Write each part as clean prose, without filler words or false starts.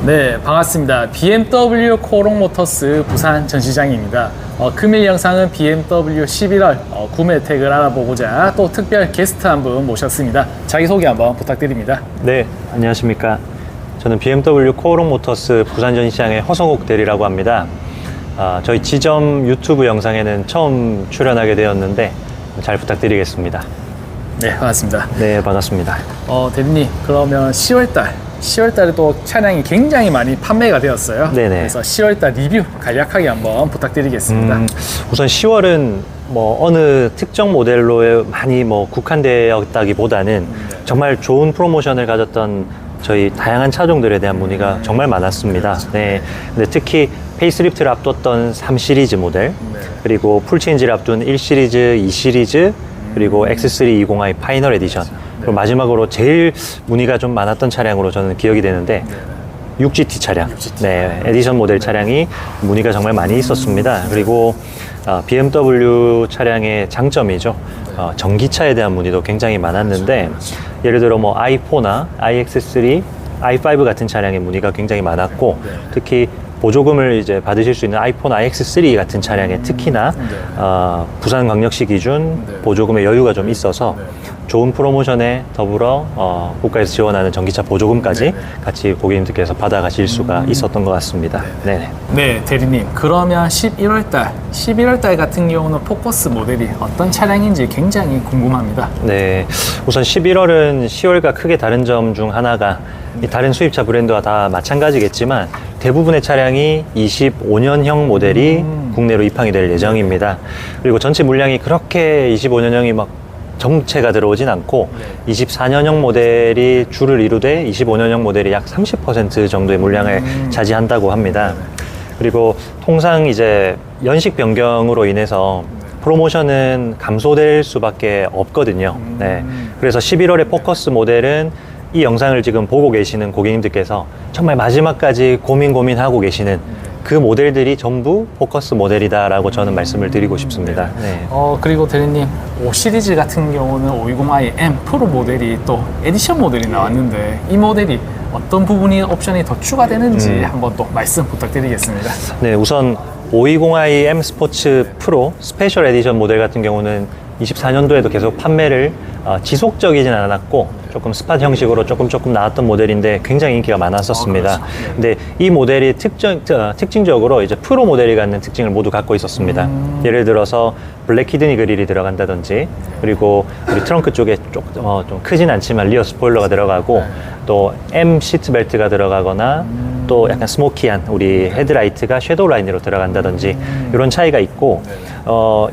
네, 반갑습니다. BMW 코롱 모터스 부산 전시장입니다. 금일 영상은 BMW 11월 구매 택을 알아보고자 또 특별 게스트 한 분 모셨습니다. 자기소개 한번 부탁드립니다. 네, 안녕하십니까. 저는 BMW 코롱 모터스 부산 전시장의 허성욱 대리라고 합니다. 저희 지점 유튜브 영상에는 처음 출연하게 되었는데 잘 부탁드리겠습니다. 네, 반갑습니다. 네, 반갑습니다. 대리님, 그러면 10월달에 또 차량이 굉장히 많이 판매가 되었어요. 네네. 그래서 10월달 리뷰 간략하게 한번 부탁드리겠습니다. 우선 10월은 어느 특정 모델로 많이 국한되었다기보다는 정말 좋은 프로모션을 가졌던 저희 다양한 차종들에 대한 문의가 정말 많았습니다. 네. 근데 특히 페이스리프트를 앞뒀던 3 시리즈 모델, 그리고 풀체인지를 앞둔 1 시리즈, 2 시리즈, 그리고 X3 20i 파이널 에디션. 그리고 마지막으로 제일 문의가 좀 많았던 차량으로 저는 기억이 되는데 6GT 차량, 네, 에디션 모델 차량이 문의가 정말 많이 있었습니다. 그리고 BMW 차량의 장점이죠. 전기차에 대한 문의도 굉장히 많았는데 예를 들어 i4나 iX3, i5 같은 차량의 문의가 굉장히 많았고 특히 보조금을 이제 받으실 수 있는 i4나 iX3 같은 차량에 특히나 부산광역시 기준 보조금의 여유가 좀 있어서 좋은 프로모션에 더불어 국가에서 지원하는 전기차 보조금까지 같이 고객님들께서 받아가실 수가 있었던 것 같습니다. 네네. 네, 대리님. 그러면 11월달 같은 경우는 포커스 모델이 어떤 차량인지 굉장히 궁금합니다. 네, 우선 11월은 10월과 크게 다른 점 중 하나가 다른 수입차 브랜드와 다 마찬가지겠지만 대부분의 차량이 25년형 모델이 국내로 입항이 될 예정입니다. 그리고 전체 물량이 그렇게 25년형이 정체가 들어오진 않고 24년형 모델이 주를 이루되 25년형 모델이 약 30% 정도의 물량을 차지한다고 합니다. 그리고 통상 이제 연식 변경으로 인해서 프로모션은 감소될 수밖에 없거든요. 네. 그래서 11월의 포커스 모델은 이 영상을 지금 보고 계시는 고객님들께서 정말 마지막까지 고민하고 계시는 그 모델들이 전부 포커스 모델이다라고 저는 말씀을 드리고 싶습니다. 네. 그리고 대리님, 5 시리즈 같은 경우는 520i M 프로 모델이 또 에디션 모델이 나왔는데 이 모델이 어떤 부분이 옵션이 더 추가되는지 한번 또 말씀 부탁드리겠습니다. 네, 우선 520i M 스포츠 프로 스페셜 에디션 모델 같은 경우는 24년도에도 계속 판매를 지속적이진 않았고 조금 스팟 형식으로 조금 나왔던 모델인데 굉장히 인기가 많았었습니다. 근데 이 모델이 특징적으로 이제 프로 모델이 갖는 특징을 모두 갖고 있었습니다. 예를 들어서 블랙 키드니 그릴이 들어간다든지 그리고 우리 트렁크 쪽에 좀 크진 않지만 리어 스포일러가 들어가고 또 M 시트 벨트가 들어가거나 또 약간 스모키한 우리 헤드라이트가 섀도우 라인으로 들어간다든지 이런 차이가 있고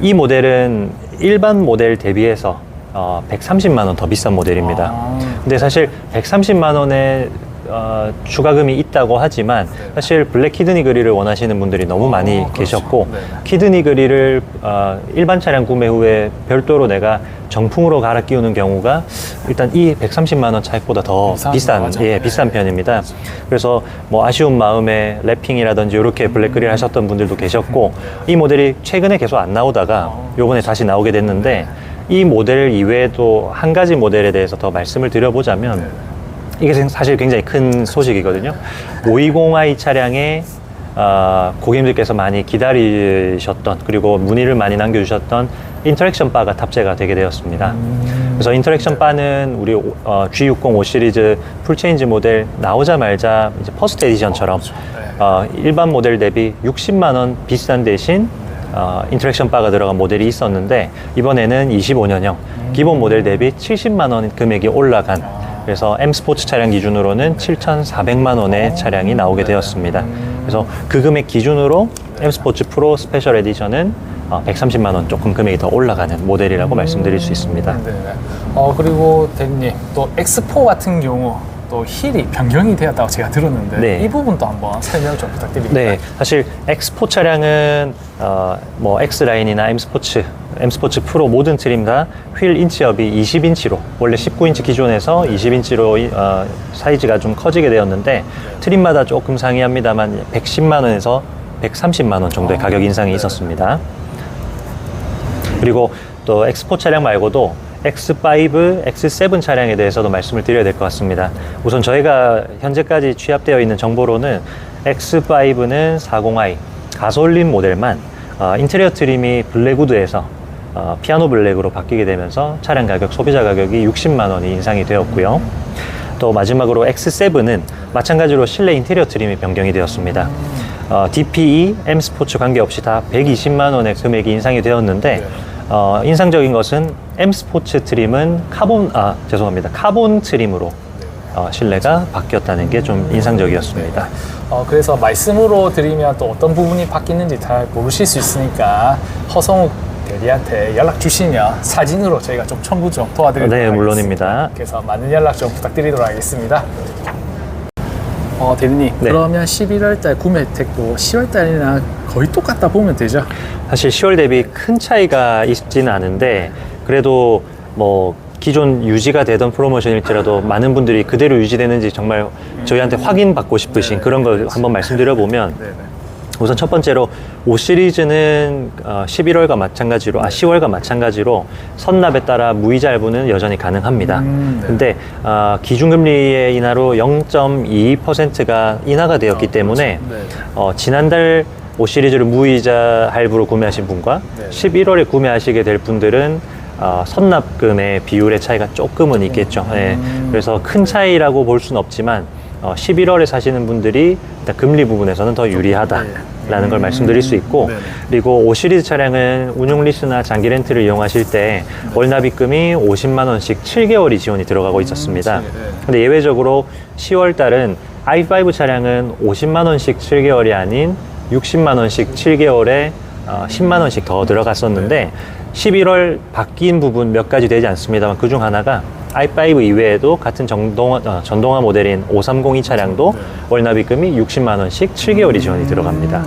이 모델은 일반 모델 대비해서 130만 원 더 비싼 모델입니다. 근데 사실 130만 원의 추가금이 있다고 하지만 사실 블랙 키드니 그릴을 원하시는 분들이 너무 많이 계셨고 키드니 그릴을 일반 차량 구매 후에 별도로 내가 정품으로 갈아 끼우는 경우가 일단 이 130만 원 차익보다 더 비싼 편입니다. 그래서 아쉬운 마음에 랩핑이라든지 이렇게 블랙 그릴 하셨던 분들도 계셨고 이 모델이 최근에 계속 안 나오다가 요번에 다시 나오게 됐는데 이 모델 이외에도 한 가지 모델에 대해서 더 말씀을 드려보자면 이게 사실 굉장히 큰 소식이거든요. 520i 차량에 고객님들께서 많이 기다리셨던 그리고 문의를 많이 남겨주셨던 인터랙션 바가 탑재가 되게 되었습니다. 그래서 인터랙션 바는 우리 G605 시리즈 풀체인지 모델 나오자마자 이제 퍼스트 에디션처럼 일반 모델 대비 60만 원 비싼 대신 인터랙션 바가 들어간 모델이 있었는데 이번에는 25년형 기본 모델 대비 70만 원 금액이 올라간 그래서 M 스포츠 차량 기준으로는 7,400만 원의 차량이 나오게 되었습니다. 그래서 그 금액 기준으로 M 스포츠 프로 스페셜 에디션은 130만 원 조금 금액이 더 올라가는 모델이라고 말씀드릴 수 있습니다. 그리고 대리님, 또 X4 같은 경우 또 힐이 변경이 되었다고 제가 들었는데 이 부분도 한번 설명 좀 부탁드립니다. 네, 사실 X4 차량은 X라인이나 M 스포츠 프로 모든 트림 다 휠 인치업이 20인치로 원래 19인치 기존에서 20인치로 사이즈가 좀 커지게 되었는데 트림마다 조금 상이합니다만 110만 원에서 130만 원 정도의 가격 인상이 있었습니다. 그리고 또 X4 차량 말고도 X5, X7 차량에 대해서도 말씀을 드려야 될 것 같습니다. 우선 저희가 현재까지 취합되어 있는 정보로는 X5는 40i 가솔린 모델만 인테리어 트림이 블랙우드에서 피아노 블랙으로 바뀌게 되면서 차량 가격, 소비자 가격이 60만 원이 인상이 되었고요. 또 마지막으로 X7은 마찬가지로 실내 인테리어 트림이 변경이 되었습니다. DPE, M 스포츠 관계없이 다 120만 원의 금액이 인상이 되었는데 인상적인 것은 M 스포츠 트림은 카본 트림으로 실내가 바뀌었다는 게 좀 인상적이었습니다. 그래서 말씀으로 드리면 또 어떤 부분이 바뀌는지 잘 모르실 수 있으니까 허성욱 대리한테 연락 주시면 사진으로 저희가 좀 첨부 좀 도와드리도록 네, 하겠습니다. 물론입니다. 그래서 많은 연락 좀 부탁드리도록 하겠습니다. 대리님, 네. 그러면 11월 달 구매 혜택도 10월 달이랑 거의 똑같다 보면 되죠? 사실 10월 대비 큰 차이가 있지는 않은데 그래도 뭐 기존 유지가 되던 프로모션일지라도 많은 분들이 그대로 유지되는지 정말 저희한테 확인받고 싶으신 그런 걸 한번 말씀드려보면 우선 첫 번째로 5 시리즈는 11월과 마찬가지로 10월과 마찬가지로 선납에 따라 무이자 할부는 여전히 가능합니다. 근데 기준금리의 인하로 0.22%가 인하가 되었기 때문에 지난달 5 시리즈를 무이자 할부로 구매하신 분과 11월에 구매하시게 될 분들은 선납금의 비율의 차이가 조금은 있겠죠. 네. 그래서 큰 차이라고 볼 수는 없지만 11월에 사시는 분들이 일단 금리 부분에서는 더 유리하다라는 걸 말씀드릴 수 있고, 그리고 5 시리즈 차량은 운용 리스나 장기 렌트를 이용하실 때 월납입금이 50만 원씩 7개월이 지원이 들어가고 있었습니다. 근데 예외적으로 10월 달은 i5 차량은 50만 원씩 7개월이 아닌 60만 원씩 7개월에 10만 원씩 더 들어갔었는데 11월 바뀐 부분 몇 가지 되지 않습니다만 그중 하나가 i5 이외에도 같은 전동화 모델인 5302 차량도 월납입금이 60만 원씩 7개월이 지원이 들어갑니다.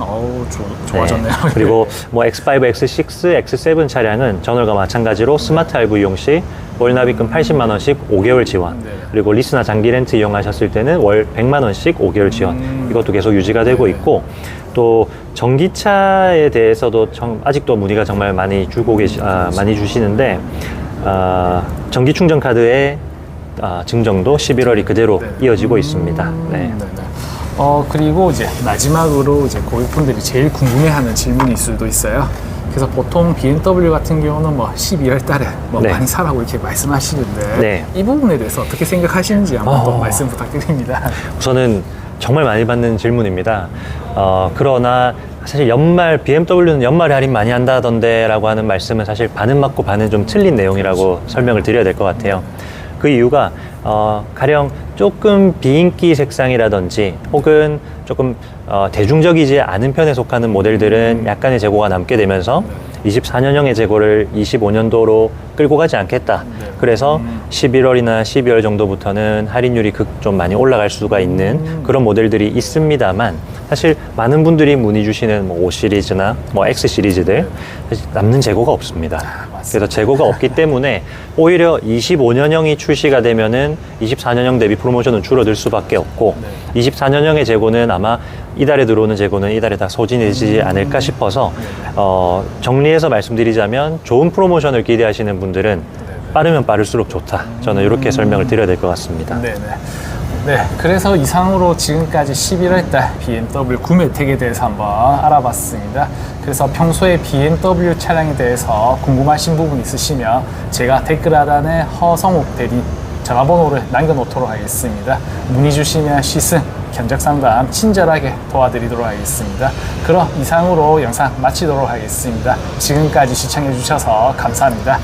좋아졌네요. 네. 그리고 뭐 X5, X6, X7 차량은 전월과 마찬가지로 스마트 할부 이용 시 월납입금 80만 원씩 5개월 지원. 그리고 리스나 장기 렌트 이용하셨을 때는 월 100만 원씩 5개월 지원. 이것도 계속 유지가 되고 있고, 또 전기차에 대해서도 아직도 문의가 정말 많이 많이 주시는데 전기 충전 카드의 증정도 11월이 그대로 이어지고 있습니다. 네. 그리고 이제 마지막으로 이제 고객분들이 제일 궁금해하는 질문일 수도 있어요. 그래서 보통 BMW 같은 경우는 뭐 12월 달에 네. 많이 사라고 이렇게 말씀하시는데 네. 이 부분에 대해서 어떻게 생각하시는지 한번 또 말씀 부탁드립니다. 우선은 정말 많이 받는 질문입니다. 그러나 사실 BMW는 연말에 할인 많이 한다던데 라고 하는 말씀은 사실 반은 맞고 반은 좀 틀린 내용이라고 설명을 드려야 될 것 같아요. 그 이유가 가령 조금 비인기 색상이라든지 혹은 조금 대중적이지 않은 편에 속하는 모델들은 약간의 재고가 남게 되면서 24년형의 재고를 25년도로 끌고 가지 않겠다. 그래서 11월이나 12월 정도부터는 할인율이 좀 많이 올라갈 수가 있는 그런 모델들이 있습니다만, 사실 많은 분들이 문의 주시는 뭐 5 시리즈나 뭐 X 시리즈들 사실 남는 재고가 없습니다. 그래서 재고가 없기 때문에 오히려 25년형이 출시가 되면은 24년형 대비 프로모션은 줄어들 수밖에 없고, 24년형의 재고는 아마 이달에 들어오는 재고는 이달에 다 소진되지 않을까 싶어서 정리해서 말씀드리자면 좋은 프로모션을 기대하시는 분들은 빠르면 빠를수록 좋다. 저는 이렇게 설명을 드려야 될 것 같습니다. 네, 그래서 이상으로 지금까지 11월 달 BMW 구매 혜택에 대해서 한번 알아봤습니다. 그래서 평소에 BMW 차량에 대해서 궁금하신 부분 있으시면 제가 댓글 하단에 허성욱 대리 전화번호를 남겨놓도록 하겠습니다. 문의 주시면 시승, 견적 상담 친절하게 도와드리도록 하겠습니다. 그럼 이상으로 영상 마치도록 하겠습니다. 지금까지 시청해 주셔서 감사합니다.